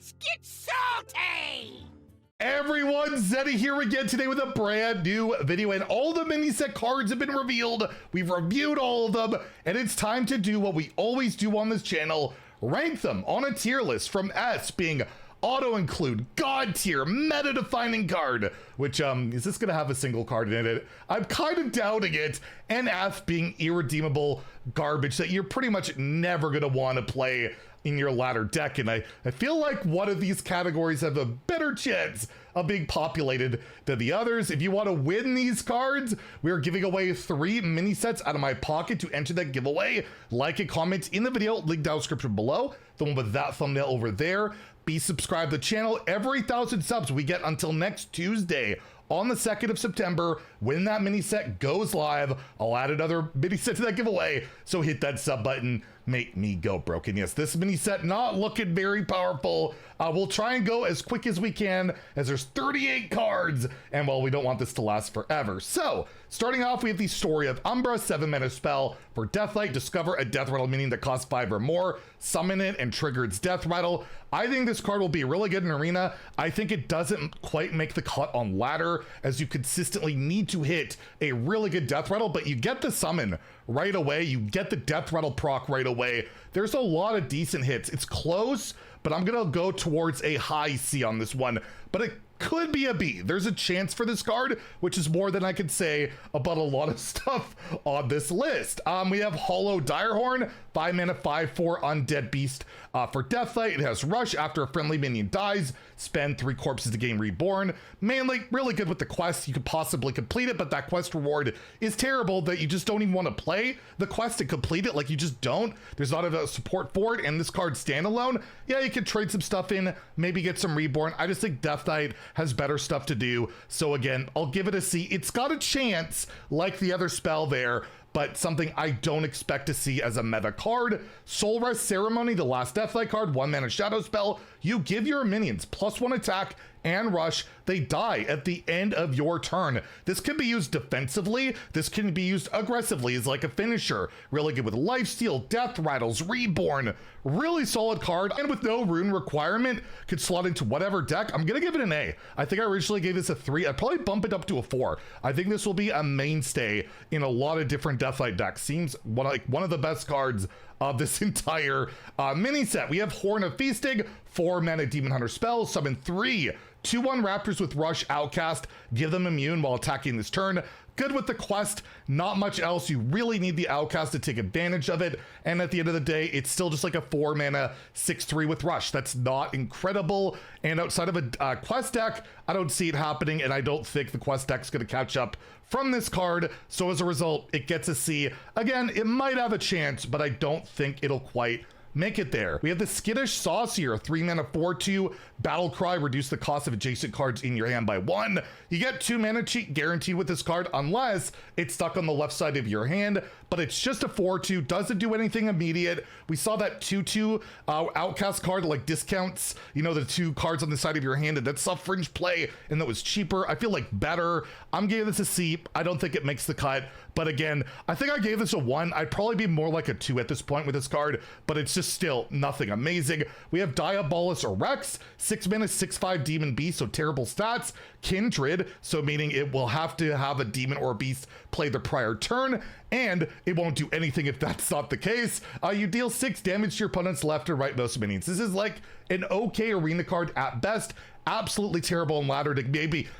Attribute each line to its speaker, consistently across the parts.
Speaker 1: Let's get salty!
Speaker 2: Everyone, Zeddy here again today with a brand new video, and all the mini set cards have been revealed. We've reviewed all of them, and it's time to do what we always do on this channel, rank them on a tier list, from S being auto-include, god tier, meta-defining card, which, is this gonna have a single card in it? I'm kind of doubting it, and F being irredeemable garbage that you're pretty much never gonna want to play in your ladder deck, and I feel like one of these categories have a better chance of being populated than the others. If you want to win these cards, we're giving away 3 mini sets out of my pocket. To enter that giveaway, like and comment in the video, link down description below, the one with that thumbnail over there. Be subscribed to the channel. Every 1,000 subs we get until next Tuesday on the 2nd of September, when that mini set goes live, I'll add another mini set to that giveaway. So hit that sub button, make me go broken. Yes, this mini set not looking very powerful. We'll try and go as quick as we can, as there's 38 cards, and well, we don't want this to last forever. So, starting off, we have the Story of Umbra, 7-mana spell for Deathlight. Discover a Death Rattle minion that costs 5 or more, summon it, and trigger its Death Rattle. I think this card will be really good in Arena. I think it doesn't quite make the cut on Ladder, as you consistently need to hit a really good Death Rattle, but you get the summon right away. You get the Death Rattle proc right away. There's a lot of decent hits. It's close, but I'm gonna go towards a high C on this one, but it could be a B. There's a chance for this card, which is more than I could say about a lot of stuff on this list. We have Hollow Direhorn, 5-mana, 5/4 undead beast for Deathlight. It has Rush. After a friendly minion dies, spend 3 corpses to gain Reborn. Mainly, really good with the quest. You could possibly complete it, but that quest reward is terrible that you just don't even want to play the quest to complete it. Like, you just don't. There's not enough support for it, and this card standalone, yeah, you can trade some stuff in, maybe get some Reborn. I just think Deathlight has better stuff to do. So again, I'll give it a C. It's got a chance, like the other spell there, but something I don't expect to see as a meta card. Soul Rest Ceremony, the last Deathlight card, 1-mana shadow spell. You give your minions +1 attack and rush. They die at the end of your turn. This can be used defensively. This can be used aggressively as like a finisher. Really good with lifesteal, death rattles, reborn. Really solid card, and with no rune requirement, could slot into whatever deck. I'm gonna give it an A. I think I originally gave this a 3. I'd probably bump it up to a 4. I think this will be a mainstay in a lot of different Deathlight decks. Seems one of the best cards of this entire mini set. We have Horn of Feasting, 4-mana Demon Hunter spell, summon 3 2/1 Raptors with Rush Outcast, give them immune while attacking this turn. Good with the quest, not much else. You really need the Outcast to take advantage of it, and at the end of the day, it's still just like a 4-mana 6/3 with Rush. That's not incredible, and outside of a quest deck, I don't see it happening, and I don't think the quest deck's gonna catch up from this card, so as a result, it gets a C. Again, it might have a chance, but I don't think it'll quite make it there. We have the Skittish Saucier, 3-mana 4/2 battle cry, reduce the cost of adjacent cards in your hand by 1. You get 2 mana cheat guaranteed with this card unless it's stuck on the left side of your hand, but it's just a 4/2, doesn't do anything immediate. We saw that 2/2 Outcast card like discounts, you know, the 2 cards on the side of your hand, and that's a fringe play, and that was cheaper. I feel like better. I'm giving this a C. I don't think it makes the cut, but again, I think I gave this a 1. I'd probably be more like a 2 at this point with this card, but it's just still nothing amazing. We have Diabolus or Rex, 6-mana 6/5 demon beast, so terrible stats. Kindred, so meaning it will have to have a demon or a beast play the prior turn, and it won't do anything if that's not the case. You deal 6 damage to your opponent's left or right most minions. This is like an okay arena card at best. Absolutely terrible in ladder deck.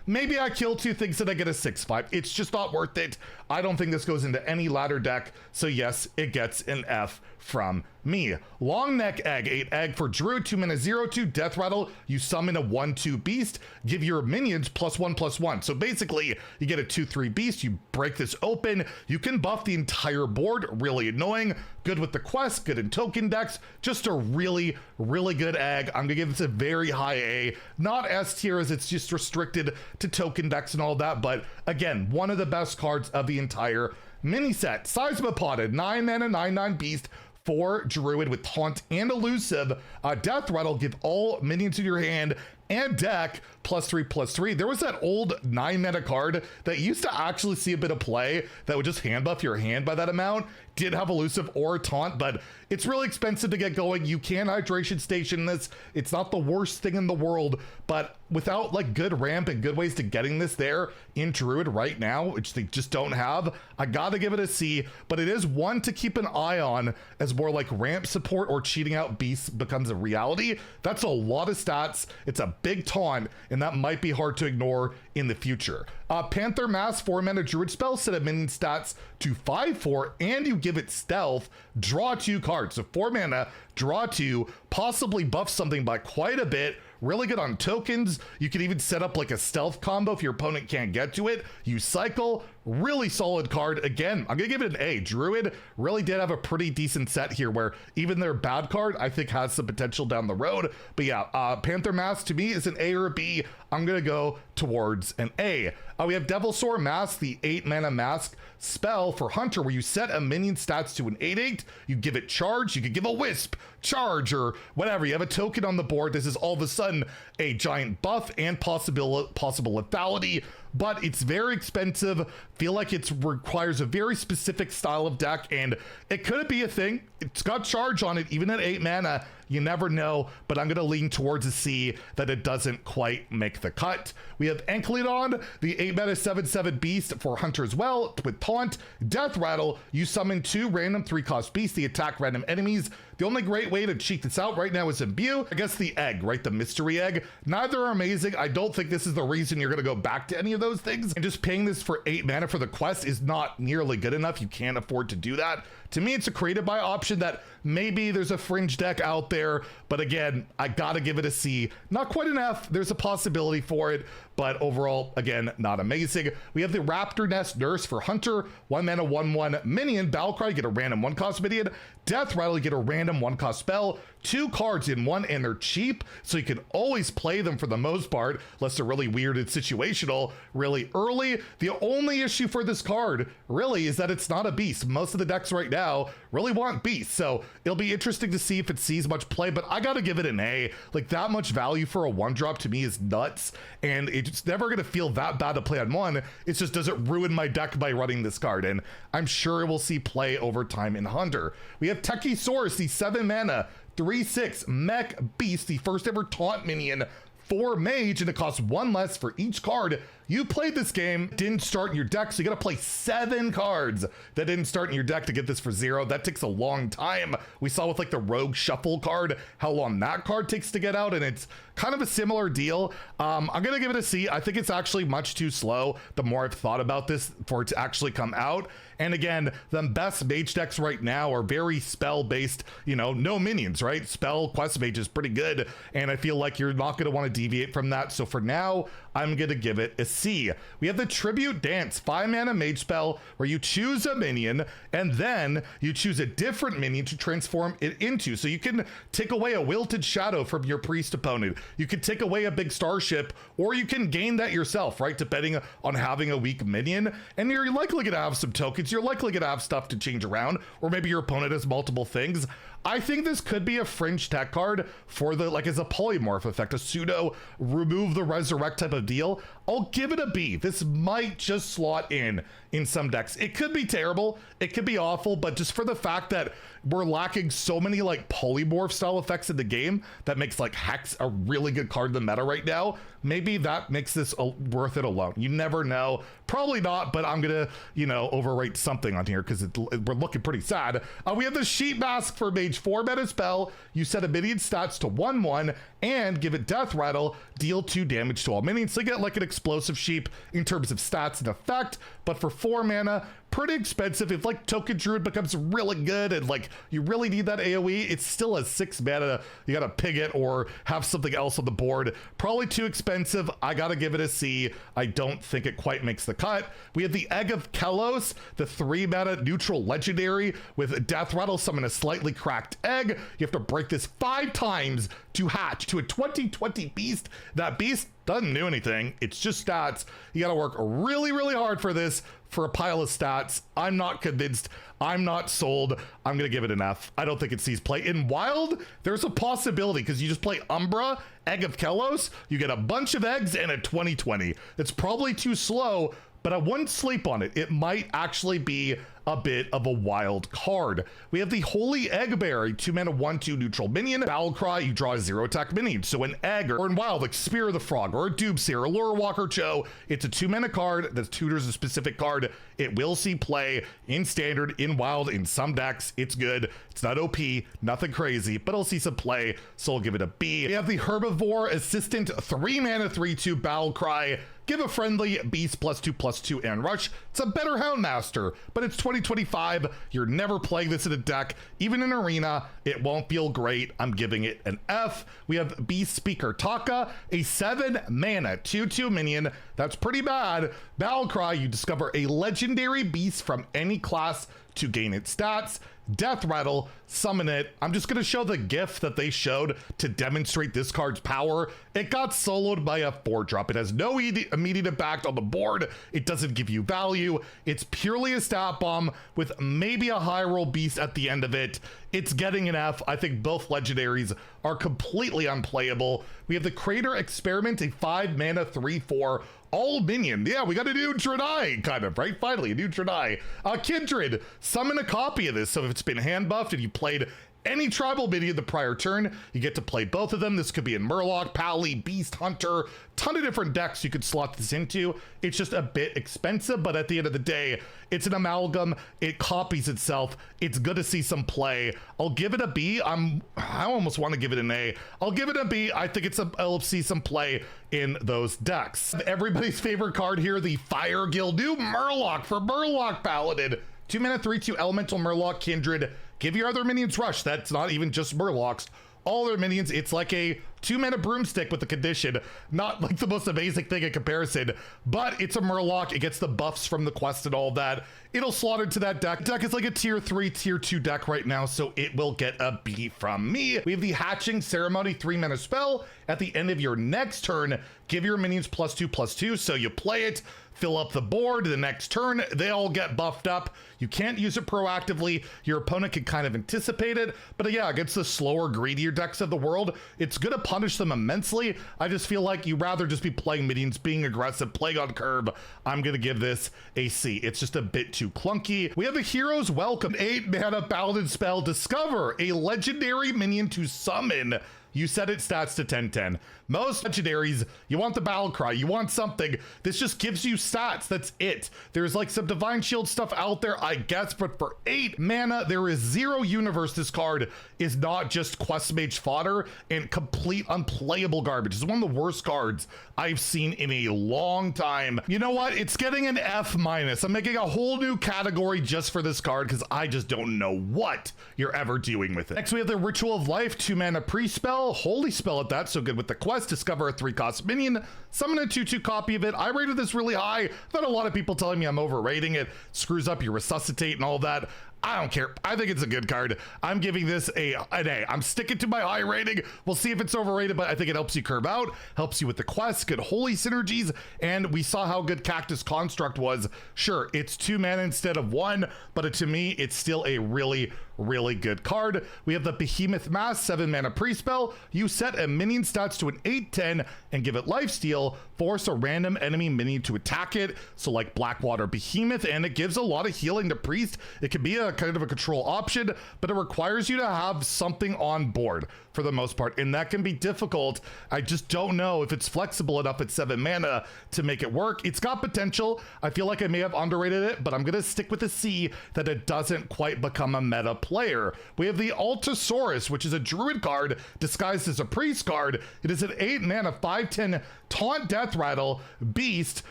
Speaker 2: Maybe I kill 2 things and I get a 6/5. It's just not worth it. I don't think this goes into any ladder deck, so yes, it gets an F from me. Long Neck Egg, 8 egg for Druid, 2-mana 0/2 death rattle. You summon a 1/2 beast, give your minions +1/+1. So basically, you get a 2/3 beast, you break this open, you can buff the entire board, really annoying. Good with the quest, good in token decks, just a really, really good egg. I'm gonna give this a very high A. Not S tier as it's just restricted to token decks and all that, but again, one of the best cards of the entire mini set. Seismopoded, 9-mana 9/9 beast for Druid with Taunt and Elusive. Death Rattle, give all minions in your hand and deck +3/+3. There was that old 9 mana card that used to actually see a bit of play that would just hand buff your hand by that amount. Did have elusive or taunt, but it's really expensive to get going. You can hydration station this. It's not the worst thing in the world, but without like good ramp and good ways to getting this there in Druid right now, which they just don't have, I gotta give it a C, but it is one to keep an eye on as more like ramp support or cheating out beasts becomes a reality. That's a lot of stats. It's a big taunt, and that might be hard to ignore in the future. Panther Mask 4 mana Druid spell, set a minion stats to 5/4, and you give it stealth, draw 2 cards. So 4 mana, draw 2, possibly buff something by quite a bit. Really good on tokens. You can even set up like a stealth combo if your opponent can't get to it. You cycle. Really solid card. Again, I'm gonna give it an A. Druid really did have a pretty decent set here where even their bad card I think has some potential down the road. But yeah, Panther Mask to me is an A or a B. I'm gonna go towards an A. We have Devilsaur Mask, the 8 mana mask spell for Hunter, where you set a minion stats to an 8/8. You give it charge. You could give a wisp, charge, or whatever. You have a token on the board. This is all of a sudden a giant buff and possible lethality, but it's very expensive. Feel like it requires a very specific style of deck, and it could be a thing. It's got charge on it, even at 8 mana. You never know, but I'm going to lean towards a C that it doesn't quite make the cut. We have Enkelidon, the 8 mana 7/7 beast for Hunter as well, with taunt, Death Rattle. You summon 2 random 3-cost beasts. They attack random enemies. The only great way to cheat this out right now is Imbue. I guess the egg, right? The mystery egg. Neither are amazing. I don't think this is the reason you're going to go back to any of those things. And just paying this for 8 mana for the quest is not nearly good enough. You can't afford to do that. To me, it's a creative buy option that maybe there's a fringe deck out there, but again, I gotta give it a C. Not quite an F. There's a possibility for it, but overall, again, not amazing. We have the Raptor Nest Nurse for Hunter, 1 mana 1/1 minion. Battlecry, you get a random 1-cost minion. Death Rattle, you get a random 1-cost spell. 2 cards in one, and they're cheap, so you can always play them for the most part, unless they're really weird and situational really early. The only issue for this card really is that it's not a beast. Most of the decks right now really want beasts, so it'll be interesting to see if it sees much play, but I gotta give it an A. Like, that much value for a 1-drop to me is nuts, and it's never gonna feel that bad to play on 1. It's just, does it ruin my deck by running this card? And I'm sure it will see play over time in Hunter. We have Techisaurus, the 7 mana 3/6 mech beast, the first ever taunt minion for Mage, and it costs 1 less for each card. You played this game, didn't start in your deck, so you gotta play 7 cards that didn't start in your deck to get this for 0. That takes a long time. We saw with like the Rogue Shuffle card, how long that card takes to get out, and it's kind of a similar deal. I'm gonna give it a C. I think it's actually much too slow the more I've thought about this for it to actually come out. And again, the best Mage decks right now are very spell-based, you know, no minions, right? Spell quest Mage is pretty good, and I feel like you're not gonna wanna deviate from that. So for now, I'm gonna give it a C. We have the Tribute Dance, 5 mana Mage spell, where you choose a minion, and then you choose a different minion to transform it into. So you can take away a Wilted Shadow from your priest opponent. You can take away a big starship, or you can gain that yourself, right? Depending on having a weak minion. And you're likely gonna have some tokens. You're likely gonna have stuff to change around, or maybe your opponent has multiple things. I think this could be a fringe tech card for the, like, as a polymorph effect, a pseudo remove the resurrect type of deal. I'll give it a B. This might just slot in some decks. It could be terrible, it could be awful, but just for the fact that we're lacking so many like polymorph style effects in the game that makes like Hex a really good card in the meta right now, maybe that makes this worth it alone. You never know. Probably not, but I'm gonna, you know, overrate something on here because we're looking pretty sad. We have the Sheet Mask for Mage, 4 mana spell. You set a minion stats to 1/1 and give it Death Rattle, deal 2 damage to all minions. So you get like an explosive sheep in terms of stats and effect, but for 4 mana, pretty expensive. If like Token Druid becomes really good and like you really need that AoE, it's still a 6 mana. You gotta pig it or have something else on the board. Probably too expensive. I gotta give it a C. I don't think it quite makes the cut. We have the Egg of Kelos, the 3 mana neutral legendary with Death Rattle, summon a slightly cracked egg. You have to break this 5 times to hatch to a 20/20 beast. That beast doesn't do anything. It's just stats. You gotta work really, really hard for this. for a pile of stats. I'm not convinced. I'm not sold. I'm gonna give it an F. I don't think it sees play. In Wild, there's a possibility because you just play Umbra, Egg of Kelos, you get a bunch of eggs and a 20/20. It's probably too slow, but I wouldn't sleep on it. It might actually be a bit of a wild card. We have the Holy Egg Bear, a 2-mana 1/2 neutral minion. Battle Cry, you draw a 0-attack minion. So an egg, or in Wild, like Spear of the Frog, or a Doomsayer, or Lure Walker Cho, it's a 2-mana card that tutors a specific card. It will see play in Standard, in Wild, in some decks. It's good. It's not OP, nothing crazy, but it'll see some play, so I'll give it a B. We have the Herbivore Assistant, 3-mana 3/2 Battle Cry. Give a friendly beast +2/+2 and rush. It's a better Houndmaster, but it's 2025. You're never playing this in a deck. Even in Arena, it won't feel great. I'm giving it an F. We have Beast Speaker Taka, a 7-mana 2/2 minion. That's pretty bad. Battle Cry, you discover a legendary beast from any class to gain its stats. Death Rattle, summon it. I'm just gonna show the GIF that they showed to demonstrate this card's power. It got soloed by a 4-drop. It has no immediate impact on the board. It doesn't give you value. It's purely a stat bomb with maybe a high roll beast at the end of it. It's getting an F. I think both legendaries are completely unplayable. We have the Crater Experiment, a 5-mana 3/4 all minion. Yeah, we got a new Drenai, kind of, right? Finally, a new Drenai. Kindred, summon a copy of this. So if it's been hand buffed and you played any tribal minion the prior turn, you get to play both of them. This could be in Murloc, Pally, Beast Hunter, ton of different decks you could slot this into. It's just a bit expensive, but at the end of the day, it's an amalgam. It copies itself. It's good to see some play. I'll give it a B. I almost want to give it an A. I'll give it a B. I think I'll see some play in those decks. Everybody's favorite card here, the Fire Guild, new Murloc for Murloc Paladin. 2-mana 3/2 Elemental Murloc Kindred. Give your other minions rush. That's not even just Murlocs. All their minions, it's like a 2-mana broomstick with the condition. Not like the most amazing thing in comparison, but it's a Murloc. It gets the buffs from the quest and all that. It'll slot into that deck. Deck is like a tier 3, tier 2 deck right now, so it will get a B from me. We have the Hatching Ceremony 3-mana spell. At the end of your next turn, give your minions +2/+2, so you play it, fill up the board. The next turn, they all get buffed up. You can't use it proactively. Your opponent can kind of anticipate it, but yeah, against the slower, greedier decks of the world, it's gonna punish them immensely. I just feel like you'd rather just be playing minions, being aggressive, playing on curve. I'm gonna give this a C. It's just a bit too clunky. We have a Hero's Welcome, 8-mana Paladin spell. Discover a legendary minion to summon. You set its stats to 10/10. Most legendaries, you want the Battle Cry, you want something. This just gives you stats, that's it. There's like some Divine Shield stuff out there, I guess, but for 8 mana, there is 0 universe. This card is not just Quest Mage fodder and complete unplayable garbage. It's one of the worst cards I've seen in a long time. You know what? It's getting an F-. I'm making a whole new category just for this card because I just don't know what you're ever doing with it. Next, we have the Ritual of Life, 2-mana pre-spell, holy spell at that, so good with the quest. Discover a 3-cost minion, summon a 2/2 copy of it. I rated this really high. I've had a lot of people telling me I'm overrating it, screws up your resuscitate and all that. I don't care. I think it's a good card. I'm giving this an A. I'm sticking to my high rating. We'll see if it's overrated, but I think it helps you curve out, helps you with the quest, good holy synergies, and we saw how good Cactus Construct was. Sure, it's 2 mana instead of 1, but to me, it's still a really, really good card. We have the Behemoth Mask, 7-mana pre-spell. You set a minion stats to an 8/10 and give it lifesteal. Force a random enemy minion to attack it. So like Blackwater Behemoth, and it gives a lot of healing to Priest. It could be a kind of a control option, but it requires you to have something on board for the most part, and that can be difficult. I just don't know if it's flexible enough at 7 mana to make it work. It's got potential. I feel like I may have underrated it, but I'm gonna stick with a C, that it doesn't quite become a meta player. We have the Altosaurus, which is a Druid card disguised as a Priest card. It is an 8-mana 5/10 Taunt Death Rattle beast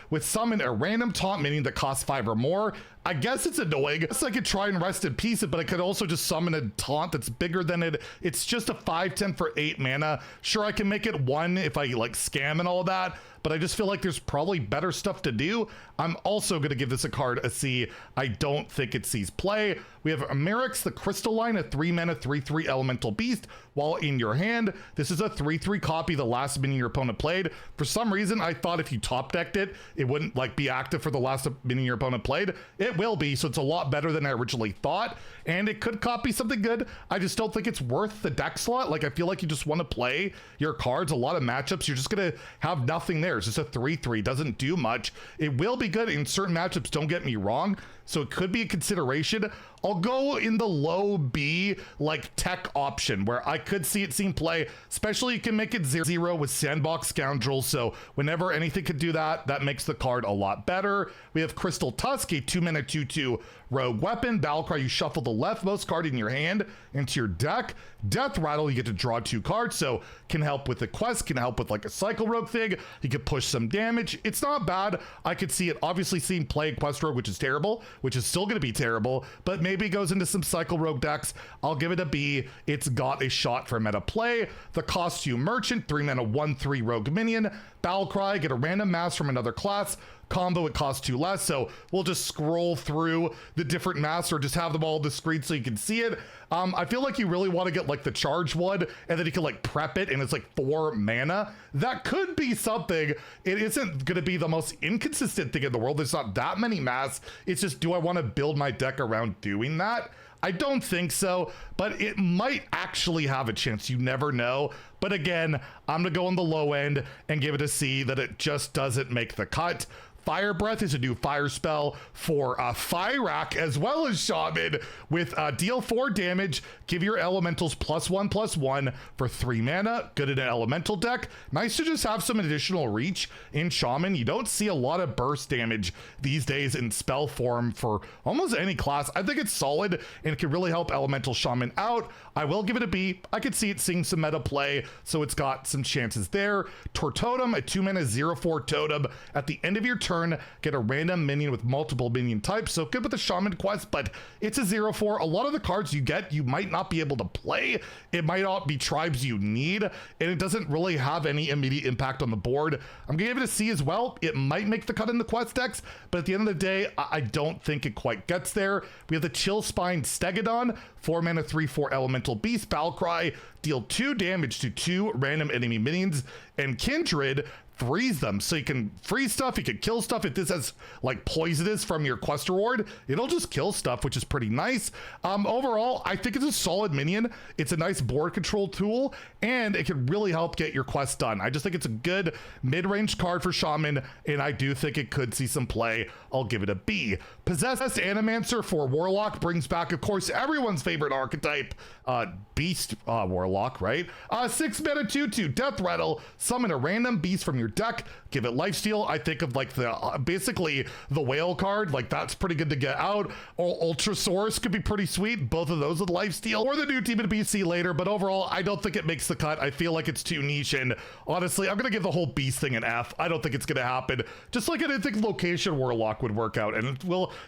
Speaker 2: with summon a random taunt minion that costs 5 or more. I guess it's annoying. I guess I could try and rest in peace it, but I could also just summon a taunt that's bigger than it. It's just a 5/10 for 8 mana. Sure, I can make it 1 if I like scam and all that, but I just feel like there's probably better stuff to do. I'm also going to give this a card a C. I don't think it sees play. We have Merrick's the Crystalline, a 3 mana 3/3 elemental beast. While in your hand, this is a 3/3 copy the last minion your opponent played. For some reason, I thought if you top decked it, it wouldn't like be active for the last minion your opponent played. It will be, so it's a lot better than I originally thought, and it could copy something good. I just don't think it's worth the deck slot. Like, I feel like you just want to play your cards. A lot of matchups, you're just going to have nothing there. It's just a 3/3, doesn't do much. It will be good in certain matchups, don't get me wrong, so it could be a consideration. I'll go in the low B, like tech option, where I could see it seeing play, especially you can make it 0/0 with Sandbox Scoundrel, so whenever anything could do that, that makes the card a lot better. We have Crystal Tusk, a 2 mana 2/2 rogue weapon. Battlecry, you shuffle the leftmost card in your hand into your deck. Death Rattle, you get to draw 2 cards, so can help with the quest, can help with like a cycle rogue thing. You can push some damage. It's not bad. I could see it obviously seeing play quest rogue, which is terrible, which is still going to be terrible, but maybe goes into some cycle rogue decks. I'll give it a B. It's got a shot for meta play. The Costume Merchant, 3 mana 1/3 rogue minion. Battlecry, get a random mass from another class. Combo, it costs 2 less, so we'll just scroll through the different masks or just have them all on the screen so you can see it. I feel like you really want to get like the charge one, and then you can like prep it, and it's like 4 mana. That could be something. It isn't going to be the most inconsistent thing in the world. There's not that many masks. It's just, do I want to build my deck around doing that? I don't think so, but it might actually have a chance. You never know. But again, I'm going to go on the low end and give it a C, that it just doesn't make the cut. Fire Breath is a new fire spell for Fyrakk as well as Shaman with deal 4 damage, give your elementals +1/+1 for 3 mana. Good in an elemental deck. Nice to just have some additional reach in Shaman. You don't see a lot of burst damage these days in spell form for almost any class. I think it's solid and it can really help elemental Shaman out. I will give it a B. I could see it seeing some meta play, so it's got some chances there. Tortotem, a 2 mana 0/4 totem. At the end of your turn, get a random minion with multiple minion types, so good with the Shaman quest, but it's a 0/4. A lot of the cards you get, you might not be able to play. It might not be tribes you need, and it doesn't really have any immediate impact on the board. I'm gonna give it a C as well. It might make the cut in the quest decks, but at the end of the day, I don't think it quite gets there. We have the Chill Spine Stegodon, 4 mana 3/4 elemental beast. Battlecry, deal 2 damage to 2 random enemy minions, and Kindred, freeze them, so you can freeze stuff, you can kill stuff. If this has like poisonous from your quest reward, it'll just kill stuff, which is pretty nice. Overall, I think it's a solid minion. It's a nice board control tool, and it can really help get your quest done. I just think it's a good mid-range card for Shaman, and I do think it could see some play. I'll give it a B. Possessed Animancer for Warlock brings back, of course, everyone's favorite archetype, Beast Warlock, right? 6 mana 2/2 Death Rattle, summon a random beast from your deck, give it lifesteal. I think of like the basically the whale card, like that's pretty good to get out. Ultrasaurus could be pretty sweet, both of those with lifesteal, or the new Demon Beast later, but overall I don't think it makes the cut. I feel like it's too niche, and honestly I'm gonna give the whole beast thing an F. I don't think it's gonna happen, just like I didn't think Location Warlock would work out, and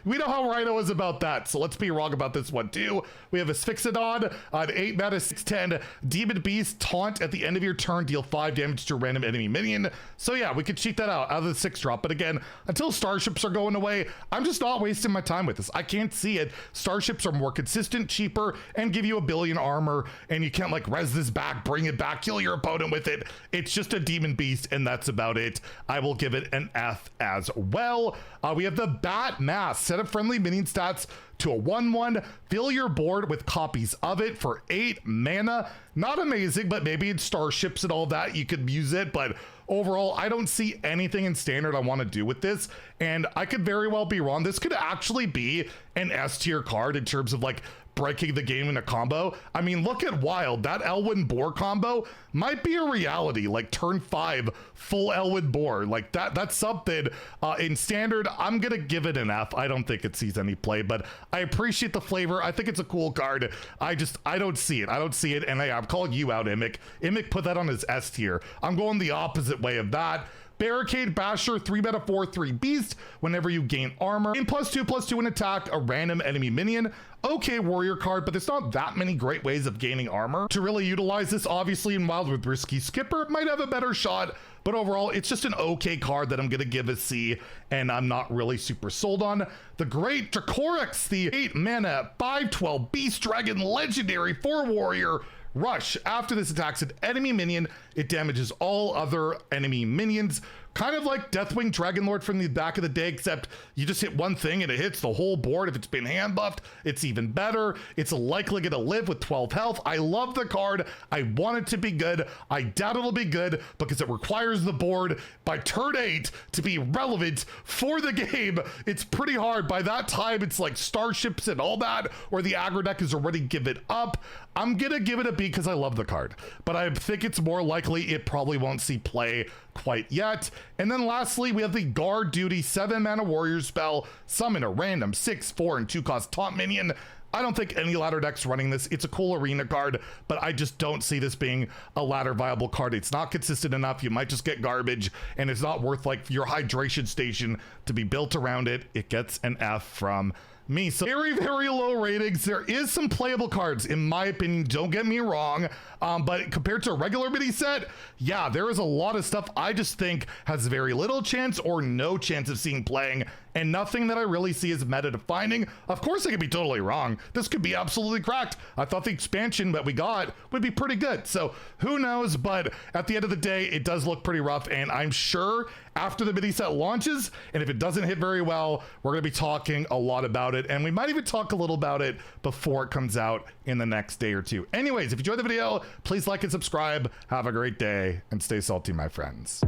Speaker 2: we know how Rhino is about that, so let's be wrong about this one too. We have Asphyxodon, an 8 mana 6/10 Demon Beast, taunt at the end of your turn, deal 5 damage to a random enemy minion. So yeah, we could cheat that out of the 6-drop, but again, until starships are going away, I'm just not wasting my time with this. I can't see it. Starships are more consistent, cheaper, and give you a billion armor, and you can't like res this back, bring it back, kill your opponent with it. It's just a Demon Beast, and that's about it. I will give it an F as well. We have the Bat Mask. Set up friendly minion stats to a 1/1, fill your board with copies of it for 8 mana. Not amazing, but maybe in starships and all that you could use it, but overall I don't see anything in standard I want to do with this, and I could very well be wrong. This could actually be an S tier card in terms of like breaking the game in a combo. I mean, look at Wild. That Elwyn Boar combo might be a reality, like turn 5 full Elwyn Boar, like that's something. In standard, I'm gonna give it an F. I don't think it sees any play, but I appreciate the flavor. I think it's a cool card. I don't see it, and I'm calling you out, Immick. Immick put that on his S tier. I'm going the opposite way of that. Barricade Basher, 3-mana 4/3 beast. Whenever you gain armor, gain +2/+2 in attack, a random enemy minion. Okay, warrior card, but there's not that many great ways of gaining armor to really utilize this. Obviously, in Wild with Risky Skipper, it might have a better shot, but overall, it's just an okay card that I'm gonna give a C, and I'm not really super sold on. The Great Dracorix, the 8-mana 5/12 Beast Dragon Legendary 4-warrior. Rush. After this attacks an enemy minion, it damages all other enemy minions. Kind of like Deathwing Dragonlord from the back of the day, except you just hit one thing and it hits the whole board. If it's been hand buffed, it's even better. It's likely going to live with 12 health. I love the card. I want it to be good. I doubt it'll be good because it requires the board by turn 8 to be relevant for the game. It's pretty hard. By that time, it's like starships and all that, or the aggro deck has already given up. I'm going to give it a B because I love the card, but I think it's more likely it probably won't see play quite yet. And then lastly, we have the Guard Duty 7-mana warrior spell. Summon a random 6/4 and 2-cost top minion. I don't think any ladder deck's running this. It's a cool arena card, but I just don't see this being a ladder viable card. It's not consistent enough. You might just get garbage, and it's not worth like your hydration station to be built around it. It gets an F from me. So very, very low ratings. There is some playable cards, in my opinion, don't get me wrong, but compared to a regular mini set, yeah, there is a lot of stuff I just think has very little chance or no chance of seeing playing, and nothing that I really see as meta defining. Of course, I could be totally wrong. This could be absolutely cracked. I thought the expansion that we got would be pretty good, so who knows, but at the end of the day, it does look pretty rough, and I'm sure after the mini set launches, and if it doesn't hit very well, we're going to be talking a lot about it, and we might even talk a little about it before it comes out in the next day or two. Anyways, if you enjoyed the video, please like and subscribe. Have a great day and stay salty, my friends.